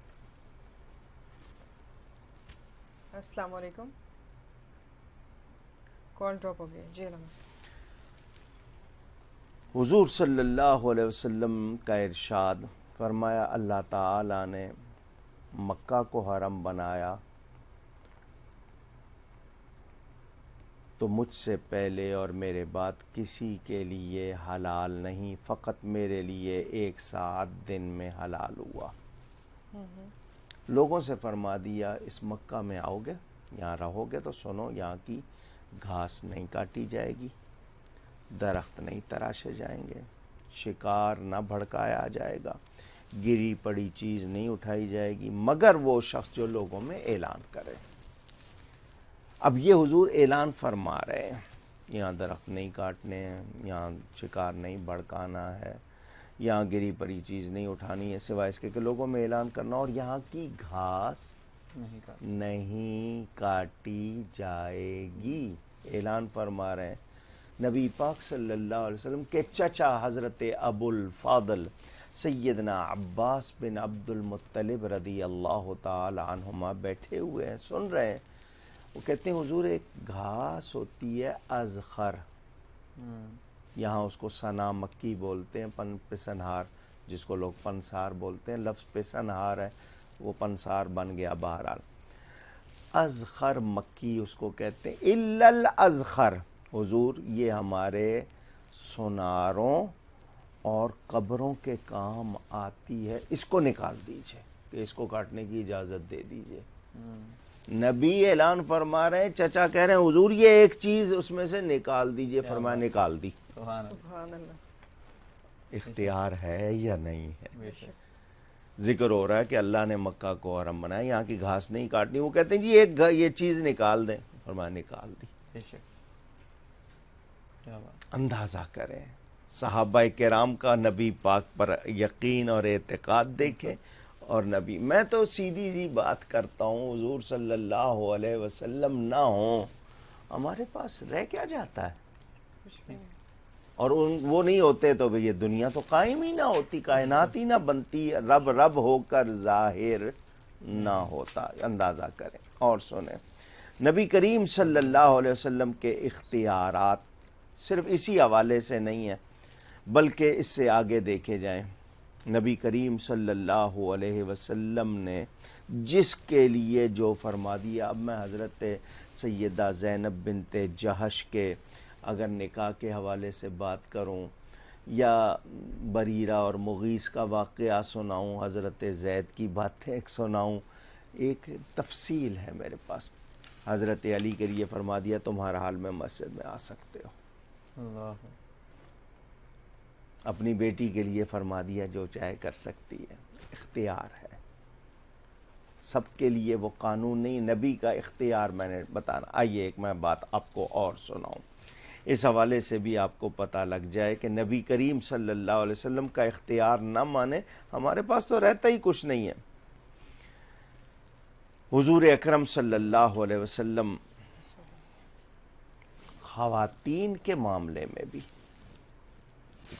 السلام علیکم. کال ڈراپ ہو گئی. جی الحمد. حضور صلی اللہ علیہ وسلم کا ارشاد فرمایا، اللہ تعالی نے مکہ کو حرم بنایا تو مجھ سے پہلے اور میرے بعد کسی کے لیے حلال نہیں، فقط میرے لیے 1 ساعت دن میں حلال ہوا. لوگوں سے فرما دیا اس مکہ میں آؤ گے، یہاں رہو گے تو سنو، یہاں کی گھاس نہیں کاٹی جائے گی، درخت نہیں تراشے جائیں گے، شکار نہ بھڑکایا جائے گا، گری پڑی چیز نہیں اٹھائی جائے گی مگر وہ شخص جو لوگوں میں اعلان کرے. اب یہ حضور اعلان فرما رہے ہیں، یہاں درخت نہیں کاٹنے ہیں، یہاں شکار نہیں بھڑکانا ہے، یہاں گری پڑی چیز نہیں اٹھانی ہے سوائے اس کے کہ لوگوں میں اعلان کرنا، اور یہاں کی گھاس نہیں کاٹی جائے گی. اعلان فرما رہے ہیں. نبی پاک صلی اللہ علیہ وسلم کے چچا حضرت ابو الفاضل سیدنا عباس بن عبد المطلب رضی اللہ تعالی عنہما بیٹھے ہوئے ہیں، سن رہے ہیں. وہ کہتے ہیں حضور ایک گھاس ہوتی ہے ازخر، یہاں اس کو سنا مکی بولتے ہیں، پسنہار جس کو لوگ پنسار بولتے ہیں، لفظ پسنہار ہے وہ پنسار بن گیا. بہرحال ازخر مکی اس کو کہتے ہیں. الا الازخر، حضور یہ ہمارے سوناروں اور قبروں کے کام آتی ہے، اس کو نکال دیجئے، کہ اس کو کاٹنے کی اجازت دے دیجئے. نبی اعلان فرما رہے ہیں، چچا کہہ رہے ہیں حضور یہ ایک چیز اس میں سے نکال دیجئے. فرمایا نکال دی. سبحان اللہ. اختیار ہے یا نہیں ہے؟ ذکر ہو رہا ہے کہ اللہ نے مکہ کو حرم بنایا، یہاں کی گھاس نہیں کاٹنی. وہ کہتے ہیں جی ایک یہ چیز نکال دیں. فرمایا نکال دی. اندازہ کریں صحابہ کرام کا نبی پاک پر یقین اور اعتقاد دیکھیں. اور نبی، میں تو سیدھی سی بات کرتا ہوں، حضور صلی اللہ علیہ وسلم نہ ہوں ہمارے پاس رہ کیا جاتا ہے؟ اور وہ نہیں ہوتے تو یہ دنیا تو قائم ہی نہ ہوتی، کائنات ہی نہ بنتی، رب رب ہو کر ظاہر نہ ہوتا. اندازہ کریں. اور سنیں، نبی کریم صلی اللہ علیہ وسلم کے اختیارات صرف اسی حوالے سے نہیں ہیں بلکہ اس سے آگے دیکھے جائیں. نبی کریم صلی اللہ علیہ وسلم نے جس کے لیے جو فرما دیا. اب میں حضرت سیدہ زینب بنت جہش کے اگر نکاح کے حوالے سے بات کروں یا بریرہ اور مغیث کا واقعہ سناؤں، حضرت زید کی باتیں سناؤں، ایک تفصیل ہے میرے پاس. حضرت علی کے لیے فرما دیا تمہارا حال میں مسجد میں آ سکتے ہو. اللہ. اپنی بیٹی کے لیے فرما دیا جو چاہے کر سکتی ہے. اختیار ہے سب کے لیے، وہ قانون نہیں، نبی کا اختیار میں نے بتانا. آئیے ایک میں بات آپ کو اور سناؤں، اس حوالے سے بھی آپ کو پتہ لگ جائے کہ نبی کریم صلی اللہ علیہ وسلم کا اختیار نہ مانے ہمارے پاس تو رہتا ہی کچھ نہیں ہے. حضور اکرم صلی اللہ علیہ وسلم خواتین کے معاملے میں بھی،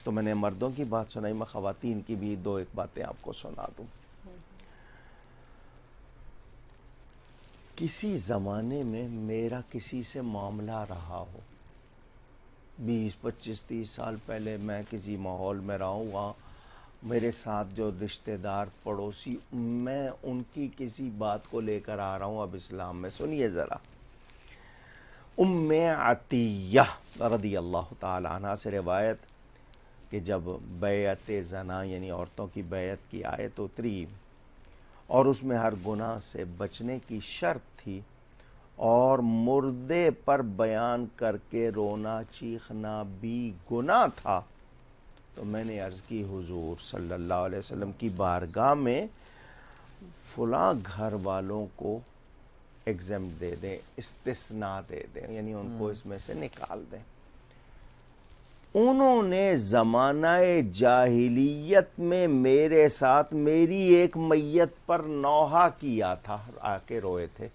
تو میں نے مردوں کی بات سنائی، میں خواتین کی بھی دو ایک باتیں آپ کو سنا دوں. کسی زمانے میں میرا کسی سے معاملہ رہا ہو، 20 25 30 سال پہلے میں کسی ماحول میں رہا ہوں، وہاں میرے ساتھ جو رشتہ دار پڑوسی، میں ان کی کسی بات کو لے کر آ رہا ہوں اب اسلام میں. سنیے ذرا، ام عطیہ رضی اللہ تعالی عنہ سے روایت کہ جب بیعت زنا یعنی عورتوں کی بیعت کی آیت اتری اور اس میں ہر گناہ سے بچنے کی شرط تھی، اور مردے پر بیان کر کے رونا چیخنا بھی گناہ تھا، تو میں نے عرض کی حضور صلی اللہ علیہ وسلم کی بارگاہ میں فلاں گھر والوں کو ایگزم دے دیں، استثناء دے دیں، یعنی ان کو اس میں سے نکال دیں۔ انہوں نے زمانہ جاہلیت میں میرے ساتھ میری ایک میت پر نوحہ کیا تھا، آ کے روئے تھے۔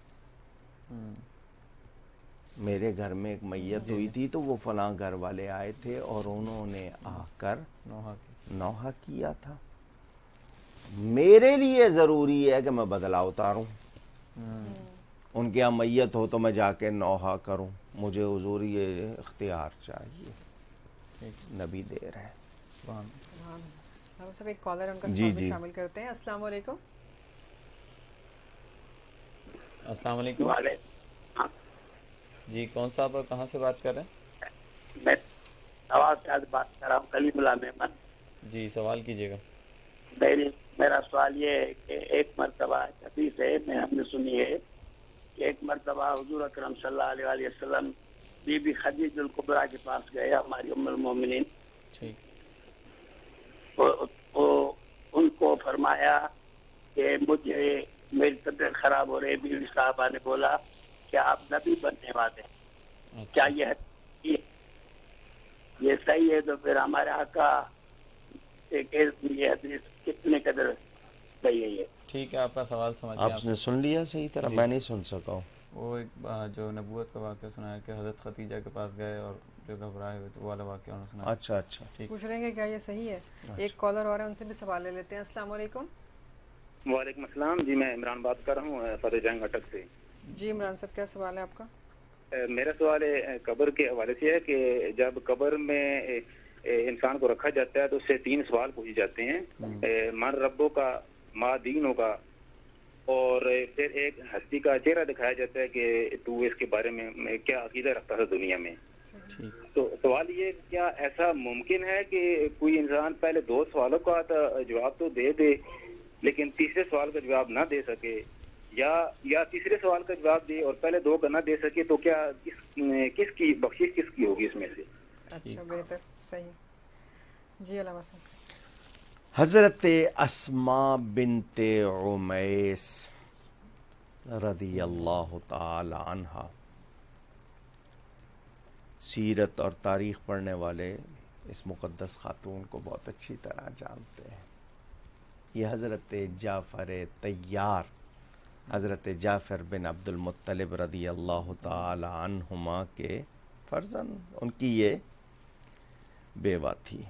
میرے گھر میں ایک میت ہوئی تھی تو وہ فلاں گھر والے آئے تھے اور انہوں نے آ کر نوحہ کیا تھا۔ میرے لیے ضروری ہے کہ میں بدلہ اتاروں، ان کے یہاں میت ہو تو میں جا کے نوحہ کروں، مجھے حضور یہ اختیار چاہیے، نبی دے رہے ہیں۔ ہم سب ایک کالر ان کا سوال شامل کرتے ہیں۔ السلام علیکم۔ السلام علیکم۔ جی کون صاحب کہاں سے بات کر رہے ہیں؟ میں سوال سے بات کر رہا ہوں، کلیم اللہ محمد۔ جی سوال کیجیے گا۔ میرا سوال یہ ہے کہ ایک مرتبہ حدیث ہے، میں ہم نے سنی ہے کہ ایک مرتبہ حضور اکرم صلی اللہ علیہ وآلہ وسلم بی بی خدیجہ الکبریٰ کے پاس گئے، ہماری ام المومنین، ان کو فرمایا کہ مجھے میری طبیعت خراب ہو رہی۔ بیوی صاحبہ نے بولا کہ آپ نبی بننے والے ہیں، کیا یہ صحیح ہے؟ تو پھر ہمارے آقا یہ حدیث کتنے قدر صحیح ہے یہ؟ ٹھیک ہے، آپ کا سوال سمجھ گیا۔ آپ نے سن لیا صحیح طرح؟ میں نہیں سن سکا ہوں۔ وہ ایک جو نبوت کا واقعہ سنا ہے کہ حضرت خدیجہ کے پاس گئے اور جو گھبرائے ہوئے تو وہ والا واقعہ انہوں نے سنا۔ اچھا اچھا، پوچھ رہے ہیں کہ کیا یہ صحیح ہے؟ ایک کالر اور ہے، ان سے بھی سوال لے لیتے ہیں۔ السلام علیکم۔ وعلیکم السلام جی، میں عمران بات کر رہا ہوں فتح جنگ اٹک سے۔ جی عمران صاحب، کیا سوال ہے آپ کا؟ میرا سوال قبر کے حوالے سے ہے کہ جب قبر میں انسان کو رکھا جاتا ہے تو اس سے 3 سوال پوچھے جاتے ہیں، من ربوں کا، ما دینوں کا، اور پھر ایک ہستی کا چہرہ دکھایا جاتا ہے کہ تو اس کے بارے میں کیا عقیدہ رکھتا تھا دنیا میں۔ تو سوال یہ کیا ایسا ممکن ہے کہ کوئی انسان پہلے 2 سوالوں کا جواب تو دے دے لیکن تیسرے سوال کا جواب نہ دے سکے، یا تیسرے سوال کا جواب دے اور پہلے 2 کا نہ دے سکے، تو کیا کس کی بخشش کس کی ہوگی اس میں سے؟ اچھا، بہتر، صحیح۔ جی علامہ صاحب۔ حضرت اسماء بنت عمیس رضی اللہ تعالی عنہ، سیرت اور تاریخ پڑھنے والے اس مقدس خاتون کو بہت اچھی طرح جانتے ہیں۔ یہ حضرت جعفر طیار، حضرت جعفر بن عبد المطلب رضی اللہ تعالی عنہما کے فرزند، ان کی یہ بیوہ تھی۔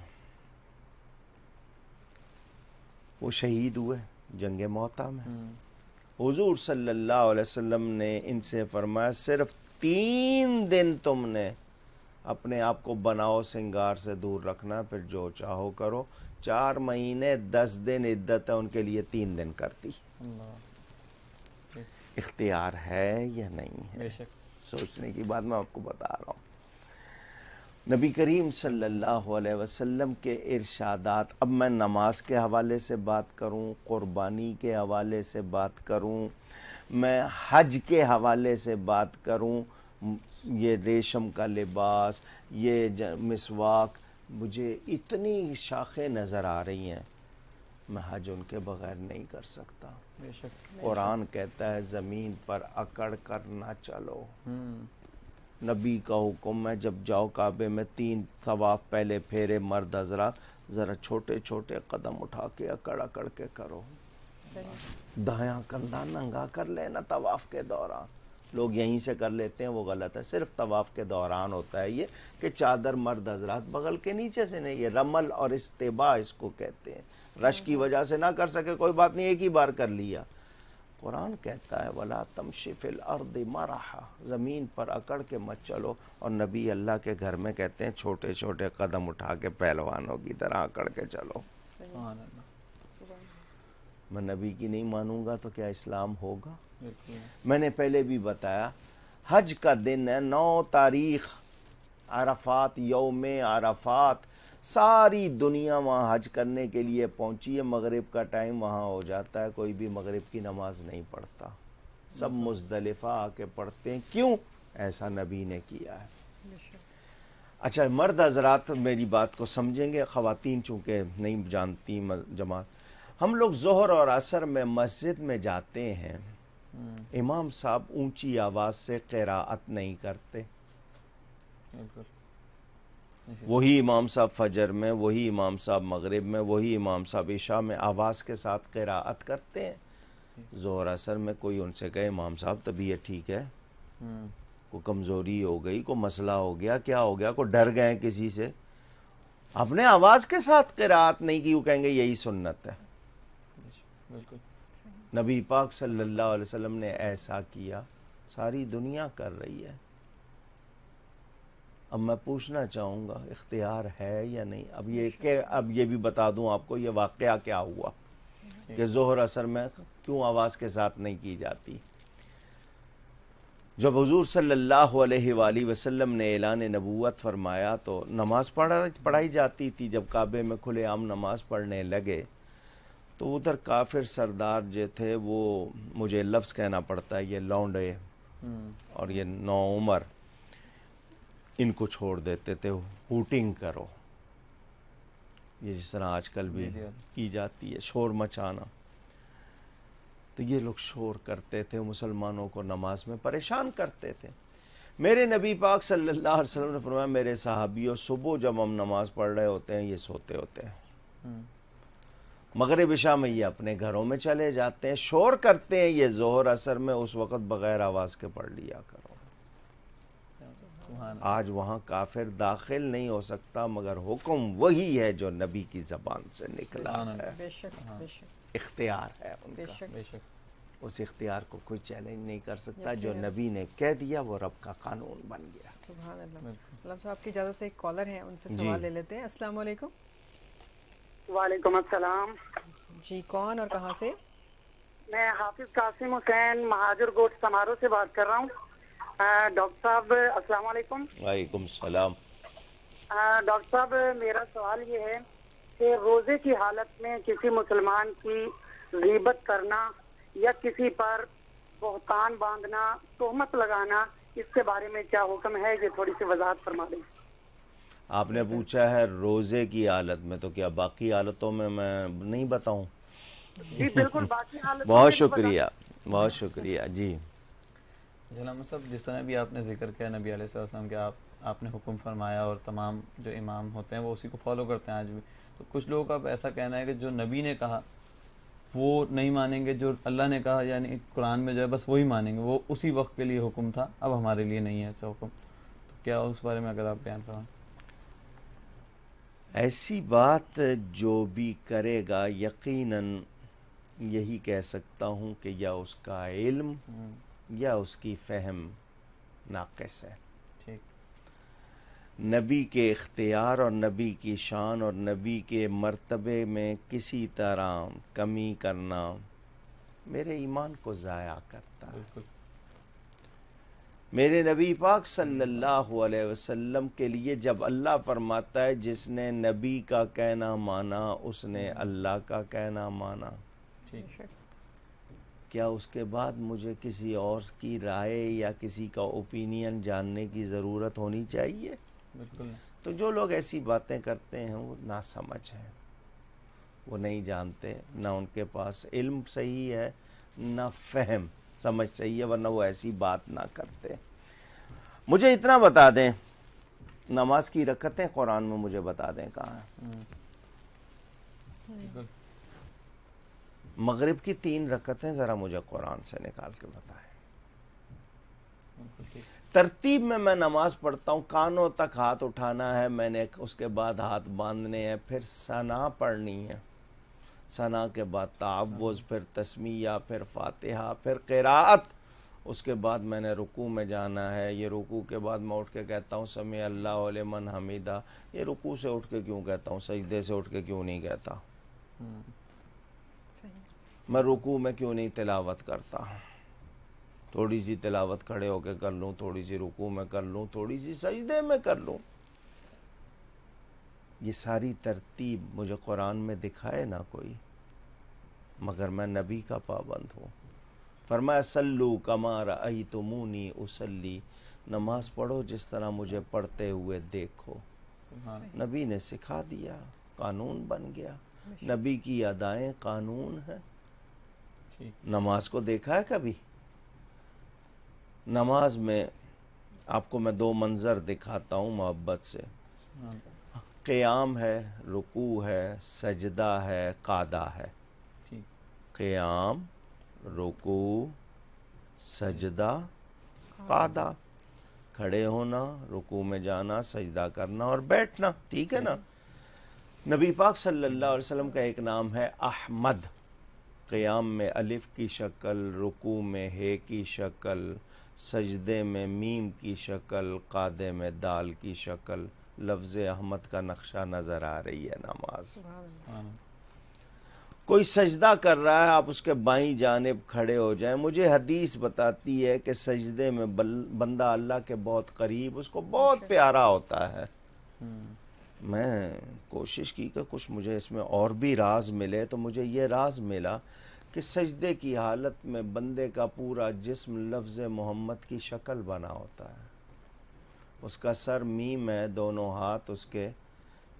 وہ شہید ہوئے جنگ موتا میں۔ حضور صلی اللہ علیہ وسلم نے ان سے فرمایا صرف 3 دن تم نے اپنے آپ کو بناؤ سنگار سے دور رکھنا، پھر جو چاہو کرو۔ 4 مہینے 10 دن عدت ہے، ان کے لیے 3 دن کرتی۔ اختیار ہے یا نہیں ہے؟ سوچنے کی بات میں آپ کو بتا رہا ہوں۔ نبی کریم صلی اللہ علیہ وسلم کے ارشادات، اب میں نماز کے حوالے سے بات کروں، قربانی کے حوالے سے بات کروں، میں حج کے حوالے سے بات کروں، یہ ریشم کا لباس، یہ مسواک، مجھے اتنی شاخیں نظر آ رہی ہیں، میں حج ان کے بغیر نہیں کر سکتا۔ قرآن کہتا ہے زمین پر اکڑ کر نہ چلو۔ نبی کا حکم ہے جب جاؤ کعبے میں 3 طواف پہلے پھیرے مرد حضرات ذرا چھوٹے چھوٹے قدم اٹھا کے اکڑ اکڑ کے کرو، دایاں کندھا ننگا کر لینا طواف کے دوران۔ لوگ یہیں سے کر لیتے ہیں، وہ غلط ہے۔ صرف طواف کے دوران ہوتا ہے یہ کہ چادر مرد حضرات بغل کے نیچے سے نہیں، یہ رمل اور استباع اس کو کہتے ہیں۔ رش کی وجہ سے نہ کر سکے کوئی بات نہیں، ایک ہی بار کر لیا۔ قرآن کہتا ہے وَلَا تَمْشِ فِي الْأَرْضِ مَرَحًا، زمین پر اکڑ کے مت چلو، اور نبی اللہ کے گھر میں کہتے ہیں چھوٹے چھوٹے قدم اٹھا کے پہلوانوں کی طرح اکڑ کے چلو۔ میں نبی کی نہیں مانوں گا تو کیا اسلام ہوگا؟ میں نے پہلے بھی بتایا، حج کا دن ہے 9 تاریخ، عرفات، یوم عرفات، ساری دنیا وہاں حج کرنے کے لیے پہنچی ہے۔ مغرب کا ٹائم وہاں ہو جاتا ہے، کوئی بھی مغرب کی نماز نہیں پڑھتا، سب مزدلفہ آ کے پڑھتے ہیں. کیوں؟ ایسا نبی نے کیا ہے. اچھا مرد حضرات میری بات کو سمجھیں گے، خواتین چونکہ نہیں جانتی جماعت. ہم لوگ ظہر اور عصر میں مسجد میں جاتے ہیں، امام صاحب اونچی آواز سے قراءت نہیں کرتے. وہی امام صاحب فجر میں، وہی امام صاحب مغرب میں، وہی امام صاحب عشاء میں آواز کے ساتھ قراءت کرتے ہیں. ظہر عصر میں کوئی ان سے کہے امام صاحب طبیعت ٹھیک ہے، کو کمزوری ہو گئی، کو مسئلہ ہو گیا، کیا ہو گیا، کو ڈر گئے کسی سے، اپنے آواز کے ساتھ قراءت نہیں کی، وہ کہیں گے یہی سنت ہے. نبی پاک صلی اللہ علیہ وسلم نے ایسا کیا، ساری دنیا کر رہی ہے. اب میں پوچھنا چاہوں گا اختیار ہے یا نہیں. اب یہ بھی بتا دوں آپ کو یہ واقعہ کیا ہوا کہ ظہر عصر میں کیوں آواز کے ساتھ نہیں کی جاتی. جب حضور صلی اللہ علیہ وآلہ وسلم نے اعلان نبوت فرمایا تو نماز پڑھائی جاتی تھی. جب کعبے میں کھلے عام نماز پڑھنے لگے تو ادھر کافر سردار جو تھے وہ، مجھے لفظ کہنا پڑتا ہے، یہ لونڈے اور یہ نو عمر، ان کو چھوڑ دیتے تھے. ہوٹنگ کرو، یہ جس طرح آج کل بھی کی جاتی ہے، شور مچانا. تو یہ لوگ شور کرتے تھے، مسلمانوں کو نماز میں پریشان کرتے تھے. میرے نبی پاک صلی اللہ علیہ وسلم نے فرمایا میرے صحابیوں، صبح جب ہم نماز پڑھ رہے ہوتے ہیں یہ سوتے ہوتے ہیں، مغرب عشاء میں یہ اپنے گھروں میں چلے جاتے ہیں، شور کرتے ہیں. یہ ظہر عصر میں اس وقت بغیر آواز کے پڑھ لیا کرو. آج وہاں کافر داخل نہیں ہو سکتا، مگر حکم وہی ہے جو نبی کی زبان سے نکلا ہے. اختیار ہے ان کا، اس اختیار کو کوئی چیلنج نہیں کر سکتا. جو نبی نے کہہ دیا وہ رب کا قانون بن گیا. سبحان اللہ. علامہ صاحب کی اجازت سے ایک کالر ہیں، ان سے سوال لے لیتے ہیں. السلام علیکم. وعلیکم السلام. جی کون اور کہاں سے؟ میں حافظ قاسم حسین مہاجر گوٹ سمارو سے بات کر رہا ہوں. ڈاکٹر صاحب السلام علیکم. وعلیکم السلام. ڈاکٹر صاحب میرا سوال یہ ہے کہ روزے کی حالت میں کسی مسلمان کی غیبت کرنا یا کسی پر بہتان باندھنا، تہمت لگانا، اس کے بارے میں کیا حکم ہے، یہ تھوڑی سی وضاحت فرما دیں. آپ نے پوچھا ہے روزے کی حالت میں، تو کیا باقی حالتوں میں نہیں بتاؤں؟ جی بالکل باقی حالت. بہت شکریہ، بہت شکریہ. جی علامہ صاحب جس طرح بھی آپ نے ذکر کیا نبی علیہ السلام کہ آپ نے حکم فرمایا اور تمام جو امام ہوتے ہیں وہ اسی کو فالو کرتے ہیں آج بھی، تو کچھ لوگوں کا ایسا کہنا ہے کہ جو نبی نے کہا وہ نہیں مانیں گے، جو اللہ نے کہا یعنی قرآن میں جو ہے بس وہی مانیں گے، وہ اسی وقت کے لیے حکم تھا، اب ہمارے لیے نہیں ہے ایسا حکم. تو کیا اس بارے میں اگر آپ بیان فرمائیں. ایسی بات جو بھی کرے گا یقیناً یہی کہہ سکتا ہوں کہ یا اس کا علم یا اس کی فہم ناقص ہے. نبی کے اختیار اور نبی کی شان اور نبی کے مرتبے میں کسی طرح کمی کرنا میرے ایمان کو ضائع کرتا ہے. میرے نبی پاک صلی اللہ علیہ وسلم کے لیے جب اللہ فرماتا ہے جس نے نبی کا کہنا مانا اس نے اللہ کا کہنا مانا، کیا اس کے بعد مجھے کسی اور کی رائے یا کسی کا اوپینین جاننے کی ضرورت ہونی چاہیے؟ بالکل. تو جو لوگ ایسی باتیں کرتے ہیں وہ ناسمجھ ہیں، وہ نہیں جانتے، نہ ان کے پاس علم صحیح ہے نہ فہم سمجھ صحیح ہے، ورنہ وہ ایسی بات نہ کرتے. مجھے اتنا بتا دیں، نماز کی رکعتیں قرآن میں مجھے بتا دیں کہاں ہیں. مغرب کی 3 رکعتیں ذرا مجھے قرآن سے نکال کے بتائیں. ترتیب میں نماز پڑھتا ہوں، کانوں تک ہاتھ اٹھانا ہے میں نے، اس کے بعد ہاتھ باندھنے ہیں، پھر ثنا پڑھنی ہے، ثنا کے بعد تعوذ، پھر تسمیہ، پھر فاتحہ، پھر قراءت، اس کے بعد میں نے رکوع میں جانا ہے. یہ رکوع کے بعد میں اٹھ کے کہتا ہوں سمع اللہ لمن حمیدہ. یہ رکوع سے اٹھ کے کیوں کہتا ہوں، سجدے سے اٹھ کے کیوں نہیں کہتا؟ میں رکوع میں کیوں نہیں تلاوت کرتا؟ تھوڑی سی تلاوت کھڑے ہو کے کر لوں، تھوڑی سی رکوع میں کر لوں، تھوڑی سی سجدے میں کر لوں. یہ ساری ترتیب مجھے قرآن میں دکھائے نہ کوئی، مگر میں نبی کا پابند ہوں. فرمایا سلو کما رأیتمونی اسلی، نماز پڑھو جس طرح مجھے پڑھتے ہوئے دیکھو. نبی نے سکھا دیا، قانون بن گیا. نبی کی ادائیں قانون ہیں. نماز کو دیکھا ہے کبھی؟ نماز میں آپ کو میں 2 منظر دکھاتا ہوں محبت سے. قیام ہے، رکوع ہے، سجدہ ہے، قعدہ ہے. قیام، رکوع، سجدہ، قعدہ. کھڑے ہونا، رکوع میں جانا، سجدہ کرنا اور بیٹھنا. ٹھیک ہے نا؟ نبی پاک صلی اللہ علیہ وسلم کا ایک نام ہے احمد. قیام میں الف کی شکل، رکوع میں ہے کی شکل، سجدے میں میم کی شکل، قعدے میں دال کی شکل. لفظ احمد کا نقشہ نظر آ رہی ہے نماز. کوئی سجدہ کر رہا ہے، آپ اس کے بائیں جانب کھڑے ہو جائیں. مجھے حدیث بتاتی ہے کہ سجدے میں بندہ اللہ کے بہت قریب، اس کو بہت پیارا ہوتا ہے. میں کوشش کی کہ کچھ مجھے اس میں اور بھی راز ملے، تو مجھے یہ راز ملا کہ سجدے کی حالت میں بندے کا پورا جسم لفظ محمد کی شکل بنا ہوتا ہے. اس کا سر میم ہے، دونوں ہاتھ اس کے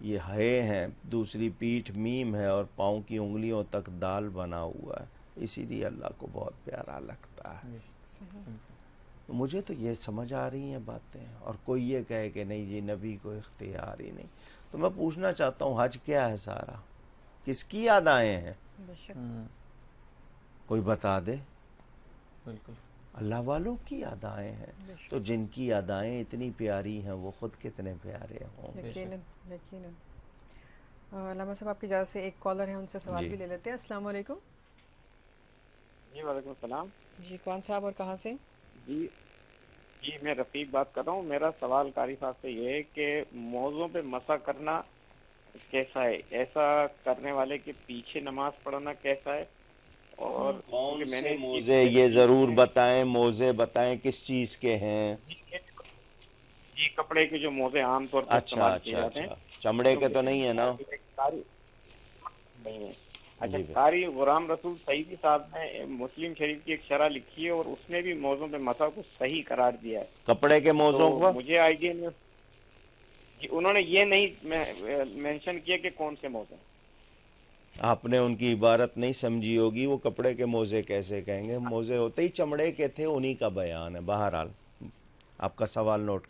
یہ ہے ہیں، دوسری پیٹھ میم ہے، اور پاؤں کی انگلیوں تک دال بنا ہوا ہے. اسی لیے اللہ کو بہت پیارا لگتا ہے. مجھے تو یہ سمجھ آ رہی ہیں باتیں. اور کوئی یہ کہے کہ نہیں جی نبی کو اختیار ہی نہیں، تو میں پوچھنا چاہتا ہوں حج کیا ہے؟ سارا کس کی ادائیں ہیں؟ کوئی بتا دے. بالکل اللہ والوں کی ادائیں ہیں. تو جن کی ادائیں اتنی پیاری ہیں وہ خود کتنے پیارے ہوں. یقیناً. علامہ صاحب آپ کی اجازت سے ایک کالر ہے، ان سے سوال بھی لے لیتے ہیں. السلام علیکم. جی وعلیکم السلام. جی کون صاحب اور کہاں سے؟ جی میں رفیق بات کر رہا ہوں. میرا سوال قاری صاحب سے یہ ہے کہ موضوع پہ مسح کرنا کیسا ہے؟ ایسا کرنے والے کے پیچھے نماز پڑھنا کیسا ہے؟ اور کون سے موزے یہ ضرور بتائیں، موزے بتائیں کس چیز کے ہیں؟ جی کپڑے کے جو موزے عام طور پر استعمال کیے جاتے ہیں. چمڑے کے تو نہیں ہے نا؟ نہیں ہے. اچھا قاری غلام رسول سعیدی صاحب نے مسلم شریف کی ایک شرح لکھی ہے اور اس نے بھی موضوع پہ مسح کو صحیح قرار دیا ہے. کپڑے کے موضوع کو مجھے آئیڈیا نہیں. جی انہوں نے یہ نہیں مینشن کیا کہ کون سے موضوع. آپ نے ان کی عبارت نہیں سمجھی ہوگی. وہ کپڑے کے موزے کیسے کہیں گے؟ موزے ہوتے ہی چمڑے کے تھے، انہی کا بیان ہے. بہرحال آپ کا سوال نوٹ